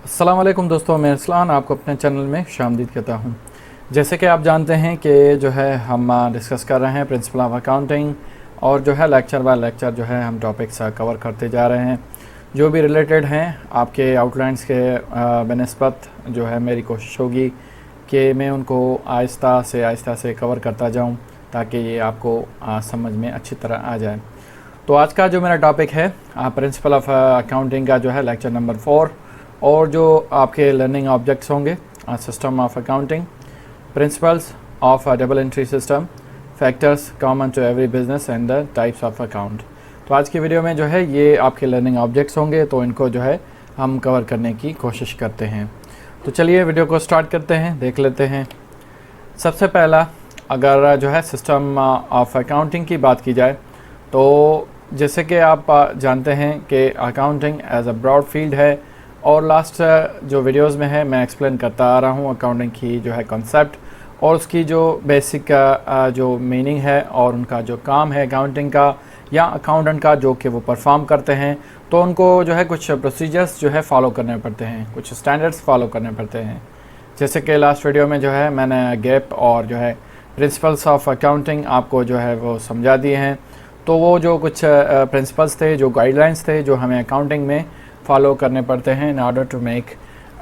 अस्सलाम वालेकुम दोस्तों, मैं अरसलान आपको अपने चैनल में शामदीद कहता हूँ। जैसे कि आप जानते हैं कि जो है हम डिस्कस कर रहे हैं प्रिंसिपल ऑफ अकाउंटिंग, और जो है लेक्चर बाय लेक्चर जो है हम टॉपिक्स कवर करते जा रहे हैं जो भी रिलेटेड हैं आपके आउटलाइंस के बनस्बत। जो है मेरी कोशिश होगी कि मैं उनको आहिस्ता से कवर करता जाऊँ ताकि ये आपको समझ में अच्छी तरह आ जाए। तो आज का जो मेरा टॉपिक है प्रिंसिपल ऑफ अकाउंटिंग का जो है लेक्चर नंबर 4, और जो आपके लर्निंग ऑब्जेक्ट्स होंगे system of accounting, principles of double entry system, factors common to every business and the types of account. तो आज की वीडियो में जो है ये आपके लर्निंग ऑब्जेक्ट्स होंगे, तो इनको जो है हम कवर करने की कोशिश करते हैं। तो चलिए वीडियो को स्टार्ट करते हैं, देख लेते हैं। सबसे पहला अगर जो है सिस्टम ऑफ अकाउंटिंग की बात की जाए तो जैसे कि आप जानते हैं कि accounting as a broad field है, और लास्ट जो वीडियोस में है मैं एक्सप्लेन करता आ रहा हूँ अकाउंटिंग की जो है कॉन्सेप्ट और उसकी जो बेसिक जो मीनिंग है और उनका जो काम है अकाउंटिंग का या अकाउंटेंट का जो कि वो परफॉर्म करते हैं। तो उनको जो है कुछ प्रोसीजर्स जो है फॉलो करने पड़ते हैं, कुछ स्टैंडर्ड्स फॉलो करने पड़ते हैं। जैसे कि लास्ट वीडियो में जो है मैंने गैप और जो है प्रिंसिपल्स ऑफ अकाउंटिंग आपको जो है वो समझा दिए हैं। तो वो जो कुछ प्रिंसिपल्स थे, जो गाइडलाइंस थे जो हमें अकाउंटिंग में फॉलो करने पड़ते हैं in order to make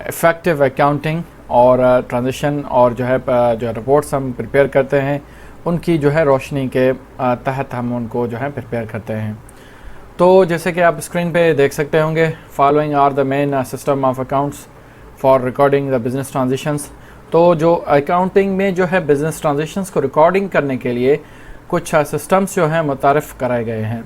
effective accounting, और ट्रांजिशन और जो है जो रिपोर्ट्स हम प्रिपेयर करते हैं उनकी जो है रोशनी के तहत हम उनको जो है प्रिपेयर करते हैं। तो जैसे कि आप स्क्रीन पे देख सकते होंगे, following are the main system of accounts for recording the business transitions. तो जो अकाउंटिंग में जो है बिजनेस ट्रांजिशंस को रिकॉर्डिंग करने के लिए कुछ सिस्टम्स जो हैं मुतारिफ़ कराए गए हैं,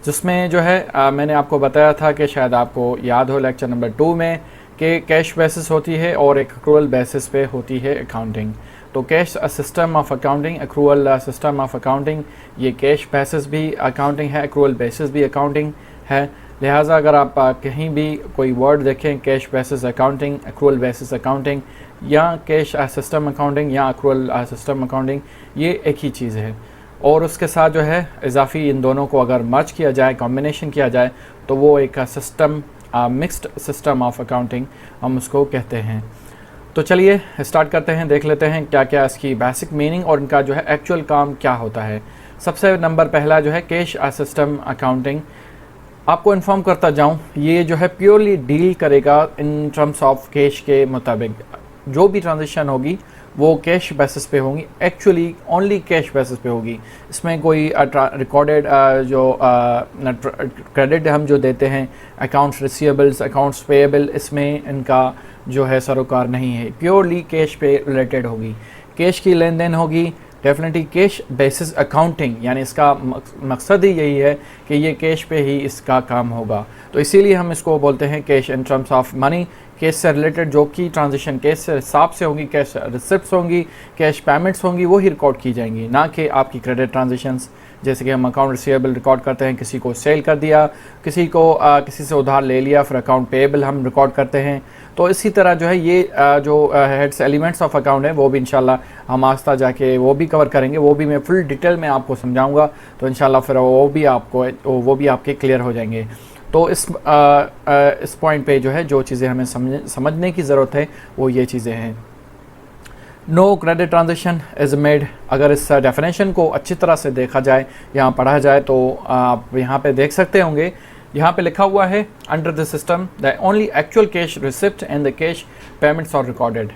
जिसमें जो है मैंने आपको बताया था कि शायद आपको याद हो लेक्चर नंबर 2 में कि कैश बेसिस होती है और एक एक्रूअल बेसिस पे होती है अकाउंटिंग। तो cash system of accounting, accrual system of accounting, ये कैश बेसिस भी अकाउंटिंग है, एक्रूअल बेसिस भी अकाउंटिंग है। लिहाजा अगर आप कहीं भी कोई वर्ड देखें cash basis accounting, accrual basis accounting या कैश सिस्टम अकाउंटिंग या एक्रूअल सिस्टम अकाउंटिंग, ये एक ही चीज़ है। और उसके साथ जो है इजाफी इन दोनों को अगर मर्ज किया जाए, कॉम्बिनेशन किया जाए, तो वो एक system mixed system of accounting हम उसको कहते हैं। तो चलिए स्टार्ट करते हैं, देख लेते हैं क्या क्या इसकी बेसिक मीनिंग और इनका जो है एक्चुअल काम क्या होता है। सबसे नंबर पहला जो है कैश सिस्टम अकाउंटिंग, आपको इन्फॉर्म करता जाऊं, ये जो है प्योरली डील करेगा इन टर्म्स ऑफ कैश के मुताबिक। जो भी ट्रांजेक्शन होगी वो कैश बेसिस पे होंगी, एक्चुअली ओनली कैश बेसिस पे होगी। इसमें कोई रिकॉर्डेड जो क्रेडिट हम जो देते हैं, अकाउंट्स रिसीवेबल्स, अकाउंट्स पेएबल, इसमें इनका जो है सरोकार नहीं है। प्योरली कैश पे रिलेटेड होगी, कैश की लेन देन होगी, डेफिनेटली कैश बेसिस अकाउंटिंग, यानी इसका मकसद ही यही है कि ये कैश पे ही इसका काम होगा। तो इसीलिए हम इसको बोलते हैं cash in terms of money. Cash से रिलेटेड जो की ट्रांजेक्शन कैश से हिसाब से होंगी, कैश रिसिप्ट्स होंगी, कैश पेमेंट्स होंगी, वो ही रिकॉर्ड की जाएंगी, ना कि आपकी क्रेडिट ट्रांजेक्शंस। जैसे कि हम अकाउंट रिसीवेबल रिकॉर्ड करते हैं, किसी को सेल कर दिया, किसी को किसी से उधार ले लिया, फिर अकाउंट पेएबल हम रिकॉर्ड करते हैं। तो इसी तरह जो है ये जो हेड्स एलिमेंट्स ऑफ अकाउंट है वो भी इंशाल्लाह हम आस्ता जाके वो भी कवर करेंगे, वो भी मैं फुल डिटेल में आपको समझाऊंगा। तो इंशाल्लाह फिर वो भी आपके क्लियर हो जाएंगे। तो इस पॉइंट पे जो है जो चीज़ें हमें समझने की ज़रूरत है वो ये चीज़ें हैं। No credit transaction is made, अगर इस डेफिनेशन को अच्छी तरह से देखा जाए, यहाँ पढ़ा जाए, तो आप यहाँ पे देख सकते होंगे, यहाँ पे लिखा हुआ है under the system the only actual cash receipt and the cash payments are recorded.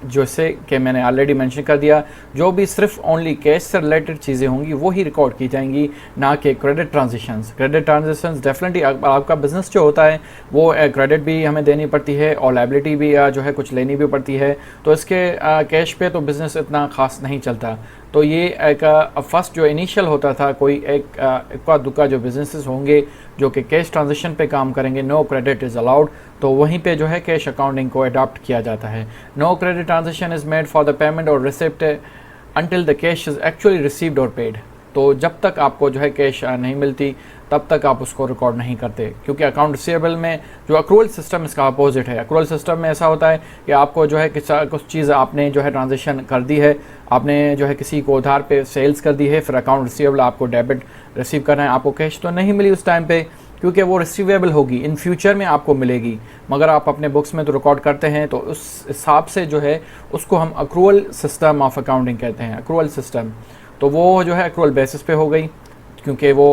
जैसे कि मैंने ऑलरेडी मेंशन कर दिया, जो भी सिर्फ ओनली कैश से रिलेटेड चीज़ें होंगी वो ही रिकॉर्ड की जाएंगी, ना कि credit transactions. Credit transactions definitely आपका बिजनेस जो होता है वो क्रेडिट भी हमें देनी पड़ती है और लायबिलिटी भी जो है कुछ लेनी भी पड़ती है। तो इसके कैश पे तो बिज़नेस इतना ख़ास नहीं चलता। तो ये एक फर्स्ट जो इनिशियल होता था, कोई इक्का दुक्का जो बिजनेसेस होंगे जो कि कैश ट्रांजेक्शन पे काम करेंगे, नो क्रेडिट इज़ अलाउड, तो वहीं पे जो है कैश अकाउंटिंग को अडॉप्ट किया जाता है। No credit transaction is made for the payment और receipt until the cash is actually received और पेड। तो जब तक आपको जो है कैश नहीं मिलती तब तक आप उसको रिकॉर्ड नहीं करते, क्योंकि अकाउंट रिसीवेबल में जो अक्रूअल सिस्टम इसका अपोजिट है। अक्रूअल सिस्टम में ऐसा होता है कि आपको जो है कुछ चीज़ आपने जो है ट्रांजेक्शन कर दी है, आपने जो है किसी को उधार पे सेल्स कर दी है, फिर अकाउंट रिसीवेबल आपको डेबिट रिसीव करना है, आपको कैश तो नहीं मिली उस टाइम पे, क्योंकि वो रिसीवेबल होगी, इन फ्यूचर में आपको मिलेगी, मगर आप अपने बुक्स में तो रिकॉर्ड करते हैं, तो उस हिसाब से जो है उसको हम अक्रूअल सिस्टम ऑफ अकाउंटिंग कहते हैं, अक्रूअल सिस्टम। तो वो जो है अक्रूअल बेसिस पे हो गई, क्योंकि वो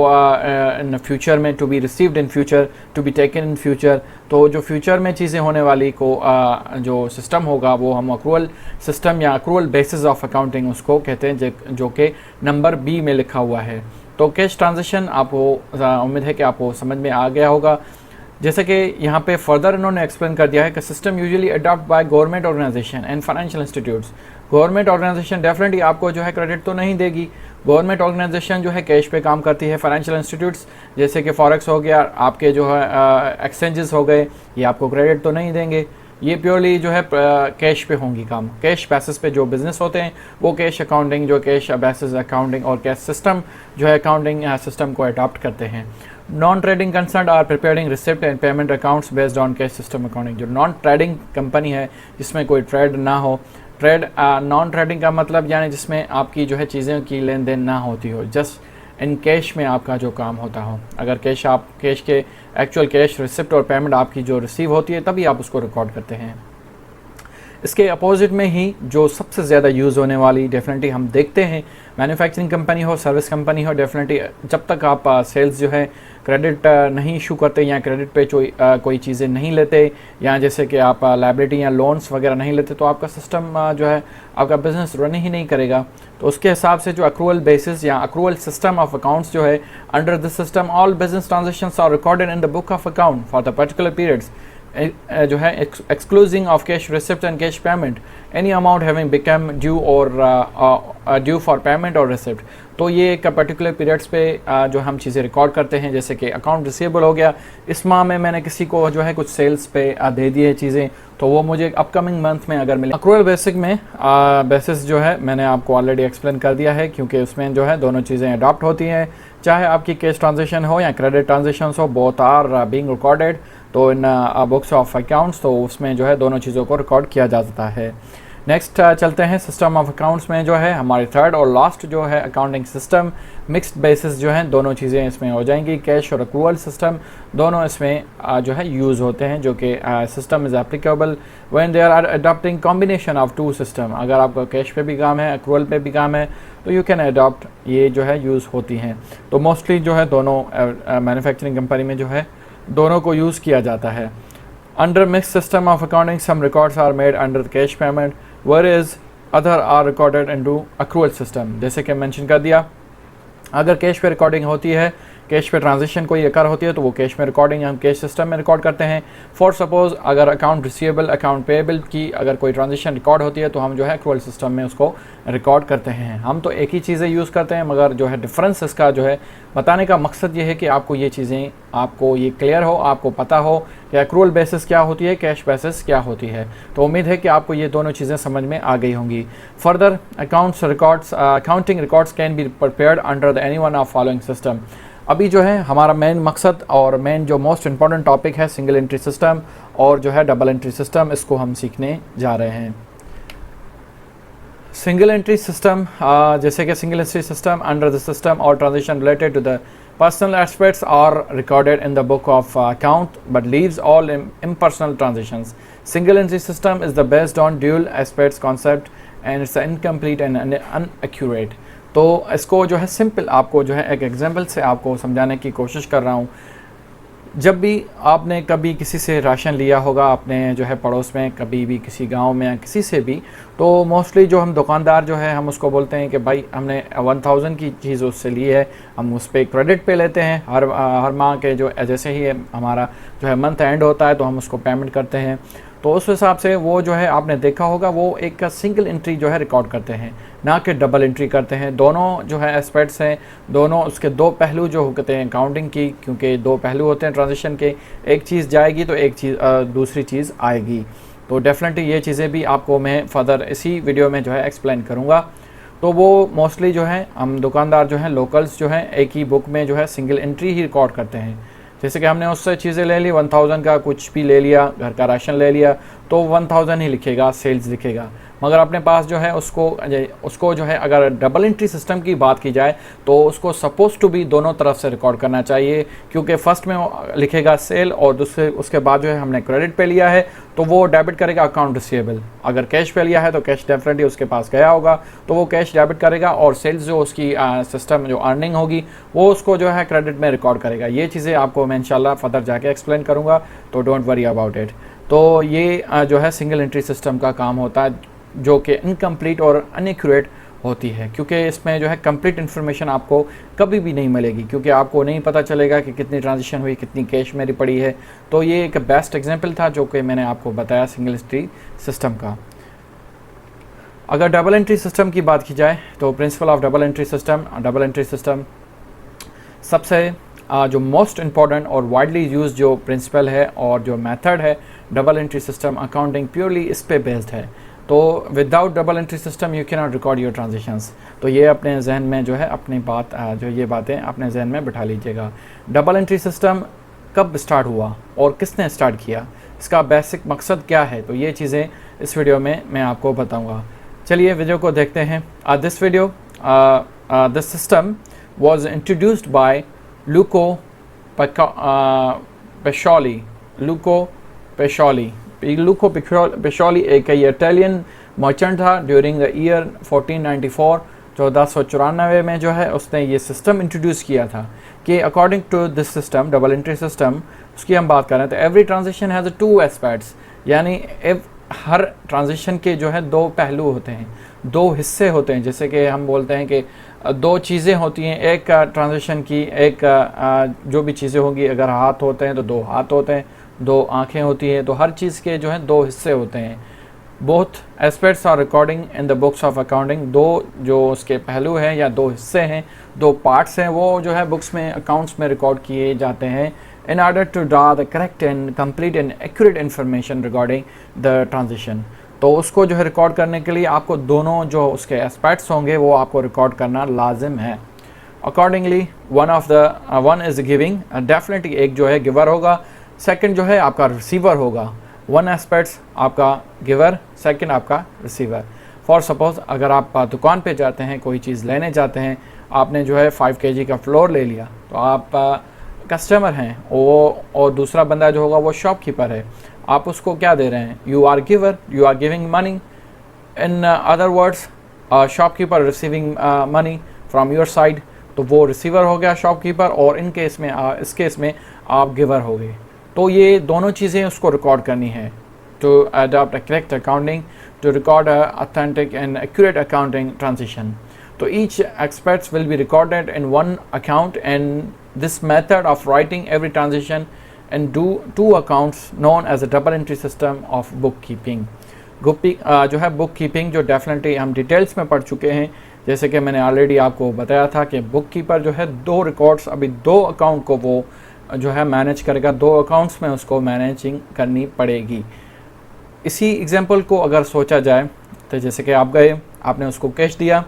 इन फ्यूचर में to be received in future, to be taken in future. तो जो फ्यूचर में चीज़ें होने वाली को जो सिस्टम होगा वो हम अक्रूअल सिस्टम या अक्रूअल बेसिस ऑफ अकाउंटिंग उसको कहते हैं, जो कि नंबर बी में लिखा हुआ है। तो कैश ट्रांजेक्शन आपको उम्मीद है कि आपको समझ में आ गया होगा। जैसे कि यहाँ पे फर्दर इन्होंने एक्सप्लेन कर दिया है कि system usually adopt by government organization and financial institutes. Government organization definitely आपको जो है क्रेडिट तो नहीं देगी, गवर्नमेंट ऑर्गेनाइजेशन जो है कैश पे काम करती है। फाइनेंशियल इंस्टीट्यूट्स जैसे कि फॉरेक्स हो गया, आपके जो है एक्सचेंजेस हो गए, ये आपको क्रेडिट तो नहीं देंगे, ये प्योरली जो है कैश पे होंगी काम। कैश बेसिस पे जो बिजनेस होते हैं वो कैश अकाउंटिंग, जो कैश बेसिस अकाउंटिंग और कैश सिस्टम जो है अकाउंटिंग सिस्टम को अडॉप्ट करते हैं। Non trading concern are preparing receipt and payment accounts based on cash system accounting. जो नॉन ट्रेडिंग कंपनी है जिसमें कोई ट्रेड ना हो, नॉन ट्रेडिंग का मतलब यानी जिसमें आपकी जो है चीज़ें की लेन देन ना होती हो, जस्ट इन कैश में आपका जो काम होता हो। अगर कैश के एक्चुअल कैश रिसिप्ट और पेमेंट आपकी जो रिसीव होती है तभी आप उसको रिकॉर्ड करते हैं। इसके अपोजिट में ही जो सबसे ज़्यादा यूज़ होने वाली डेफिनेटली हम देखते हैं, मैन्युफैक्चरिंग कंपनी हो, सर्विस कंपनी हो, डेफिनेटली जब तक आप सेल्स जो है क्रेडिट नहीं इशू करते या क्रेडिट पे कोई चीज़ें नहीं लेते, या जैसे कि आप लायबिलिटी या लोन्स वगैरह नहीं लेते, तो आपका सिस्टम जो है आपका बिजनेस रन ही नहीं करेगा। तो उसके हिसाब से जो अक्रूअल बेसिस या अक्रूअल सिस्टम ऑफ अकाउंट्स जो है, under this system all business transactions are recorded in the book of account for the particular periods जो है excluding of cash receipt and cash payment, any amount having become due और due for payment और receipt. तो ये एक particular periods पे जो हम चीज़ें रिकॉर्ड करते हैं, जैसे कि अकाउंट रिसीवेबल हो गया, इस माह में मैंने किसी को जो है कुछ सेल्स पे दे दिए चीज़ें, तो वो मुझे अपकमिंग मंथ में अगर मिले। अक्रूअल बेसिक में बेसिस जो है मैंने आपको ऑलरेडी एक्सप्लेन कर दिया है, क्योंकि उसमें जो है दोनों चीज़ें अडॉप्ट होती हैं, चाहे आपकी कैश ट्रांजेक्शन हो या क्रेडिट ट्रांजेक्शन हो, बोथ आर बीइंग रिकॉर्डेड। तो इन बुक्स ऑफ अकाउंट्स तो उसमें जो है दोनों चीज़ों को रिकॉर्ड किया जाता है। नेक्स्ट चलते हैं सिस्टम ऑफ अकाउंट्स में, जो है हमारी थर्ड और लास्ट जो है अकाउंटिंग सिस्टम मिक्स्ड बेसिस जो है, दोनों चीज़ें इसमें हो जाएंगी। कैश और अक्रूअल सिस्टम दोनों इसमें जो है यूज़ होते हैं, जो कि system is applicable when they are adopting combination of two system. अगर आपका कैश पे भी काम है, अक्रूअल पे भी काम है, तो यू कैन अडॉप्ट, ये जो है यूज़ होती हैं। तो मोस्टली जो है दोनों मैन्युफैक्चरिंग कंपनी में जो है दोनों को यूज़ किया जाता है। Under mix system of accounting some records are made under the cash payment whereas other are recorded into accrual system। जैसे कि मेंशन कर दिया, अगर कैश पे रिकॉर्डिंग होती है, कैश पे ट्रांजेक्शन कोई अकर होती है, तो वो कैश में रिकॉर्डिंग हम कैश सिस्टम में रिकॉर्ड करते हैं। फॉर सपोज अगर अकाउंट रिसीवेबल, अकाउंट पेएबल की अगर कोई ट्रांजेक्शन रिकॉर्ड होती है, तो हम जो है अक्रूअल सिस्टम में उसको रिकॉर्ड करते हैं। हम तो एक ही चीज़ें यूज़ करते हैं, मगर जो है डिफरेंस इसका जो है बताने का मकसद ये है कि आपको ये चीज़ें, आपको ये क्लियर हो, आपको पता हो कि अक्रूअल बेसिस क्या होती है, कैश बेसिस क्या होती है। तो उम्मीद है कि आपको ये दोनों चीज़ें समझ में आ गई होंगी। Further accounting records can be prepared under the any one of following system. अभी जो है हमारा मेन मकसद और मेन जो मोस्ट इंपॉर्टेंट टॉपिक है सिंगल एंट्री सिस्टम और जो है डबल एंट्री सिस्टम, इसको हम सीखने जा रहे हैं। सिंगल एंट्री सिस्टम, जैसे कि single entry system under the system और transaction related to the personal aspects are recorded in the book of account but leaves all impersonal transactions. Single entry system is the based on dual aspects concept and it's incomplete and inaccurate। तो इसको जो है simple आपको जो है एक example से आपको समझाने की कोशिश कर रहा हूँ। जब भी आपने कभी किसी से राशन लिया होगा, अपने जो है पड़ोस में, कभी भी किसी गांव में या किसी से भी, तो मोस्टली जो हम दुकानदार जो है हम उसको बोलते हैं कि भाई हमने 1000 की चीज़ उससे ली है, हम उस पर क्रेडिट पे लेते हैं। हर माह के जो जैसे ही हमारा जो है मंथ एंड होता है तो हम उसको पेमेंट करते हैं। तो उस हिसाब से वो जो है आपने देखा होगा वो एक सिंगल एंट्री जो है रिकॉर्ड करते हैं, ना कि डबल एंट्री करते हैं। दोनों जो है एस्पेक्ट्स हैं, दोनों उसके दो पहलू जो होते हैं अकाउंटिंग की, क्योंकि दो पहलू होते हैं ट्रांजेक्शन के, एक चीज़ जाएगी तो एक चीज़ दूसरी चीज़ आएगी। तो डेफिनेटली ये चीज़ें भी आपको मैं फर्दर इसी वीडियो में जो है एक्सप्लेन करूँगा। तो वो मोस्टली जो है हम दुकानदार जो हैं लोकल्स जो हैं एक ही बुक में जो है सिंगल एंट्री ही रिकॉर्ड करते हैं। जैसे कि हमने उससे चीज़ें ले ली, 1000 का कुछ भी ले लिया, घर का राशन ले लिया, तो 1000 ही लिखेगा, सेल्स लिखेगा। मगर अपने पास जो है उसको जो है अगर डबल एंट्री सिस्टम की बात की जाए तो उसको सपोज टू बी दोनों तरफ से रिकॉर्ड करना चाहिए, क्योंकि फर्स्ट में लिखेगा सेल और दूसरे उसके बाद जो है हमने क्रेडिट पे लिया है तो वो डेबिट करेगा अकाउंट रिसीवेबल। अगर कैश पे लिया है तो कैश डेफिनेटली उसके पास गया होगा तो वो कैश डेबिट करेगा, और सेल्स जो उसकी सिस्टम जो अर्निंग होगी वो उसको जो है क्रेडिट में रिकॉर्ड करेगा। ये चीज़ें आपको मैं इंशाल्लाह फर्दर जाके एक्सप्लेन करूँगा, तो डोंट वरी अबाउट इट। तो ये जो है सिंगल एंट्री सिस्टम का काम होता है, जो कि इनकम्प्लीट और अनएक्यूरेट होती है, क्योंकि इसमें जो है कंप्लीट इन्फॉर्मेशन आपको कभी भी नहीं मिलेगी, क्योंकि आपको नहीं पता चलेगा कि कितनी ट्रांजेक्शन हुई, कितनी कैश मेरी पड़ी है। तो ये एक बेस्ट एग्जांपल था जो कि मैंने आपको बताया सिंगल एंट्री सिस्टम का। अगर डबल एंट्री सिस्टम की बात की जाए तो principle of double entry system सबसे जो मोस्ट इम्पॉर्टेंट और वाइडली यूज जो प्रिंसिपल है और जो मेथड है double entry system accounting purely इस पे बेस्ड है। तो without double entry system you can not record your transactions. तो ये अपने जहन में जो है अपनी बात जो ये बातें अपने जहन में बिठा लीजिएगा। डबल एंट्री सिस्टम कब स्टार्ट हुआ और किसने स्टार्ट किया, इसका बेसिक मकसद क्या है, तो ये चीज़ें इस वीडियो में मैं आपको बताऊँगा। चलिए वीडियो को देखते हैं। This system was introduced by Luco Pescioli। Luco Pescioli एक इटालियन मर्चेंट था ड्यूरिंग द ईयर 1494। 1494 में जो है उसने ये सिस्टम इंट्रोड्यूस किया था कि according to this system double entry system, उसकी हम बात करें तो every transaction has two aspects, यानी हर ट्रांजेक्शन के जो है दो पहलू होते हैं, दो हिस्से होते हैं। जैसे कि हम बोलते हैं कि दो चीज़ें होती हैं एक ट्रांजेक्शन की, एक जो भी चीज़ें होंगी, अगर हाथ होते हैं तो दो हाथ होते हैं, दो आंखें होती हैं, तो हर चीज़ के जो है दो हिस्से होते हैं। Both aspects are recording in the books of accounting. दो जो उसके पहलू हैं या दो हिस्से हैं, दो पार्ट्स हैं, वो जो है बुक्स में अकाउंट्स में रिकॉर्ड किए जाते हैं in order to draw the correct and complete and accurate information regarding the transition। तो उसको जो है रिकॉर्ड करने के लिए आपको दोनों जो उसके एस्पेक्ट्स होंगे वो आपको रिकॉर्ड करना लाजिम है। Accordingly one is giving, definitely एक जो है गिवर होगा, सेकंड जो है आपका रिसीवर होगा। वन एस्पेक्ट्स आपका गिवर, सेकंड आपका रिसीवर। फॉर सपोज अगर आप दुकान पे जाते हैं, कोई चीज़ लेने जाते हैं, आपने जो है 5 kg का फ्लोर ले लिया, तो आप कस्टमर हैं वो, और दूसरा बंदा जो होगा वो शॉपकीपर है, आप उसको क्या दे रहे हैं, you are giver, you are giving money. In other words shopkeeper receiving money from your side, तो वो रिसीवर हो गया शॉपकीपर, और इन केस में इस केस में आप गिवर हो गए। तो ये दोनों चीज़ें उसको रिकॉर्ड करनी है to adopt a correct accounting, to record a authentic and accurate accounting transition. तो each aspects will be recorded in one account, and this method of writing every transaction and two accounts known as a double entry system of bookkeeping। जो है bookkeeping जो definitely हम details में पढ़ चुके हैं, जैसे कि मैंने ऑलरेडी आपको बताया था कि बुककीपर जो है दो रिकॉर्ड्स, अभी दो अकाउंट को वो जो है मैनेज करेगा, दो अकाउंट्स में उसको मैनेजिंग करनी पड़ेगी। इसी एग्जांपल को अगर सोचा जाए तो जैसे कि आप गए, आपने उसको कैश दिया,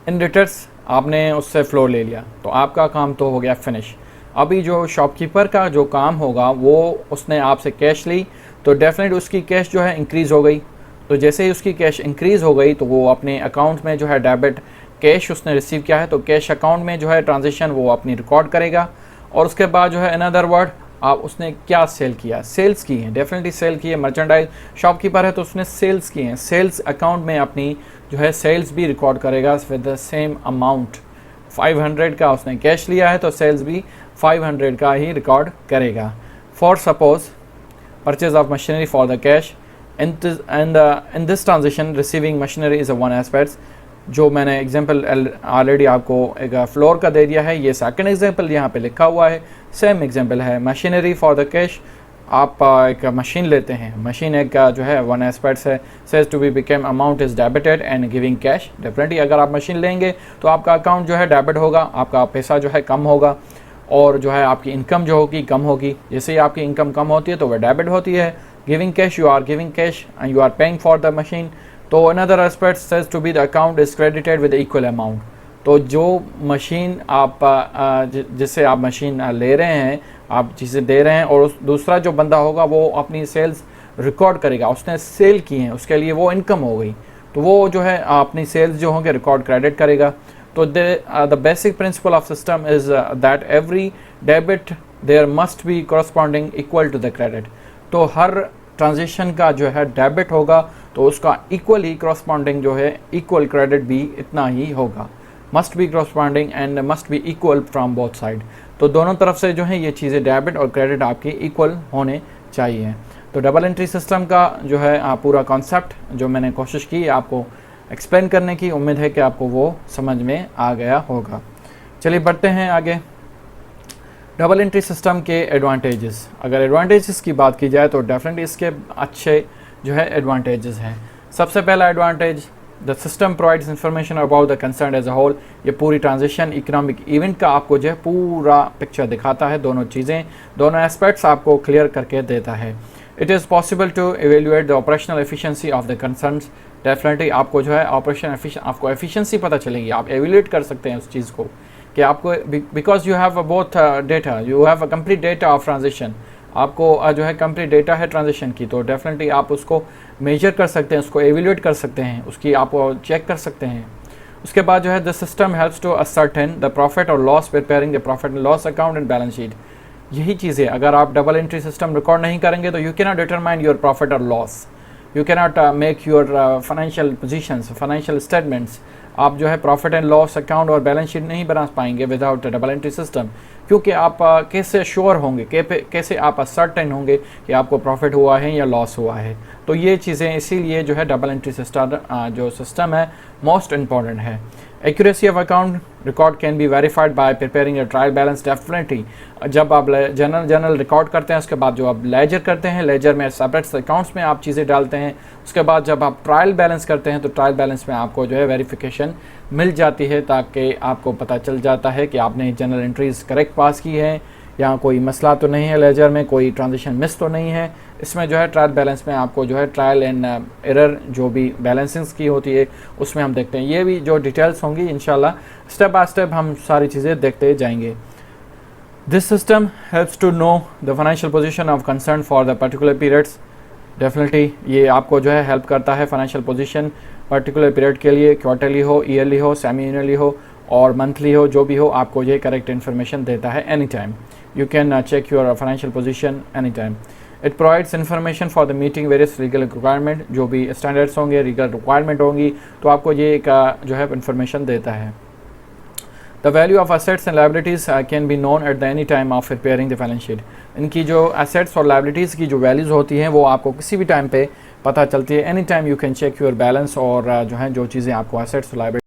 इन रिटर्न्स आपने उससे फ्लोर ले लिया, तो आपका काम तो हो गया फिनिश। अभी जो शॉपकीपर का जो काम होगा वो उसने आपसे कैश ली, तो डेफिनेट उसकी कैश जो है इंक्रीज़ हो गई। तो जैसे ही उसकी कैश इंक्रीज़ हो गई तो वो अपने अकाउंट में जो है डेबिट कैश उसने रिसीव किया है, तो कैश अकाउंट में जो है ट्रांजेक्शन वो अपनी रिकॉर्ड करेगा। और उसके बाद जो है इन अदर वर्ड आप उसने क्या सेल किया, सेल्स की हैं, डेफिनेटली सेल की है, मर्चेंडाइज शॉपकीपर है तो उसने सेल्स की हैं, सेल्स अकाउंट में अपनी जो है सेल्स भी रिकॉर्ड करेगा विद द सेम अमाउंट। 500 का उसने कैश लिया है तो सेल्स भी 500 का ही रिकॉर्ड करेगा। For suppose purchase of machinery for the cash, in this transaction receiving machinery is a one aspects. जो मैंने एग्जांपल ऑलरेडी आपको एक फ्लोर का दे दिया है, ये सेकंड एग्जांपल यहाँ पे लिखा हुआ है, सेम एग्जांपल है। मशीनरी फॉर द कैश, आप एक मशीन लेते हैं, मशीन एक जो है वन एस्पेक्ट्स है, says to be became amount is debited and giving cash. Definitely अगर आप मशीन लेंगे तो आपका अकाउंट जो है डेबिट होगा, आपका पैसा जो है कम होगा, और जो है आपकी इनकम जो होगी कम होगी। जैसे ही आपकी इनकम कम होती है तो वह डेबिट होती है। Giving cash, you are giving cash and you are paying for the machine. तो another aspect says to be the account is credited with equal amount. तो जो मशीन आप जिससे आप मशीन ले रहे हैं, आप जिसे दे रहे हैं, और दूसरा जो बंदा होगा वो अपनी सेल्स रिकॉर्ड करेगा, उसने सेल की है, उसके लिए वो इनकम हो गई, तो वो जो है अपनी सेल्स जो होंगे रिकॉर्ड क्रेडिट करेगा। तो the basic principle of system is that every debit there must be corresponding equal to the credit. तो हर ट्रांजेक्शन का जो है डेबिट होगा तो उसका इक्वली करस्पॉन्डिंग जो है इक्वल क्रेडिट भी इतना ही होगा। Must be corresponding and must be equal from both side. तो दोनों तरफ से जो है ये चीज़ें डेबिट और क्रेडिट आपकी इक्वल होने चाहिए। तो डबल एंट्री सिस्टम का जो है पूरा कॉन्सेप्ट जो मैंने कोशिश की आपको एक्सप्लेन करने की, उम्मीद है कि आपको वो समझ में आ गया होगा। चलिए बढ़ते हैं आगे। डबल एंट्री सिस्टम के एडवांटेजेस, अगर एडवांटेजेस की बात की जाए तो डेफिनेटली इसके अच्छे जो है एडवांटेजेस हैं। सबसे पहला advantage, the system provides information about the concern as a whole. ये पूरी ट्रांजेक्शन इकोनॉमिक इवेंट का आपको जो है पूरा पिक्चर दिखाता है, दोनों चीज़ें, दोनों एस्पेक्ट्स आपको क्लियर करके देता है। It is possible to evaluate the operational efficiency of the concerns. Definitely आपको जो है आपको एफिशिएंसी पता चलेगी, आप एवेल्यूएट कर सकते हैं उस चीज़ को कि आपको, because you have both data, you have a complete data of transaction, आपको जो है कंप्लीट डेटा है ट्रांजेक्शन की, तो डेफिनेटली आप उसको मेजर कर सकते हैं, उसको एवेल्यूएट कर सकते हैं, उसकी आप चेक कर सकते हैं। उसके बाद जो है the system helps to ascertain the profit और loss preparing the profit and loss account and balance sheet. यही चीज़ें अगर आप डबल एंट्री सिस्टम रिकॉर्ड नहीं करेंगे तो you can not determine your profit और loss, you can not make your financial positions, financial statements, आप जो है प्रॉफिट एंड लॉस अकाउंट और बैलेंस शीट नहीं बना पाएंगे विदाउट डबल एंट्री सिस्टम। क्योंकि आप कैसे श्योर होंगे, कैसे आप सर्टेन होंगे कि आपको प्रॉफिट हुआ है या लॉस हुआ है। तो ये चीज़ें इसीलिए जो है डबल एंट्री सिस्टम जो सिस्टम है मोस्ट इम्पॉर्टेंट है। Accuracy of account record can be verified bye preparing a trial balance. Definitely जब आप जनरल रिकॉर्ड करते हैं उसके बाद जो आप लेजर करते हैं, लेजर में सेपरेट अकाउंट्स में आप चीज़ें डालते हैं, उसके बाद जब आप ट्रायल बैलेंस करते हैं तो ट्रायल बैलेंस में आपको जो है वेरिफिकेशन मिल जाती है, ताकि आपको पता चल जाता है कि आपने जनरल एंट्रीज करेक्ट पास की है, यहाँ कोई मसला तो नहीं है, लेजर में कोई ट्रांजेक्शन मिस तो नहीं है। इसमें जो है ट्रायल बैलेंस में आपको जो है ट्रायल एंड एरर जो भी बैलेंसिंग्स की होती है उसमें हम देखते हैं। ये भी जो डिटेल्स होंगी इंशाल्लाह स्टेप बाय स्टेप हम सारी चीज़ें देखते जाएंगे। This system helps to know the financial position of concern for the particular periods. Definitely ये आपको जो है हेल्प करता है फाइनेंशियल पोजीशन पर्टिकुलर पीरियड के लिए, क्वार्टरली हो, ईयरली हो, सेमी ईयरली हो और मंथली हो, जो भी हो आपको ये करेक्ट इन्फॉर्मेशन देता है any time. You can check your financial position any time. It provides information for the meeting various legal requirement, जो भी स्टैंडर्ड्स होंगे, लीगल रिक्वायरमेंट होंगी, तो आपको ये एक जो है इन्फॉर्मेशन देता है। The value of assets and liabilities can be known at the any time of preparing the balance sheet. इनकी जो असेट्स और लायबिलिटीज़ की जो वैल्यूज़ होती हैं वो आपको किसी भी टाइम पे पता चलती है। Any time you can check your balance और जो है जो चीज़ें आपको असेट्स और लायबिलिटी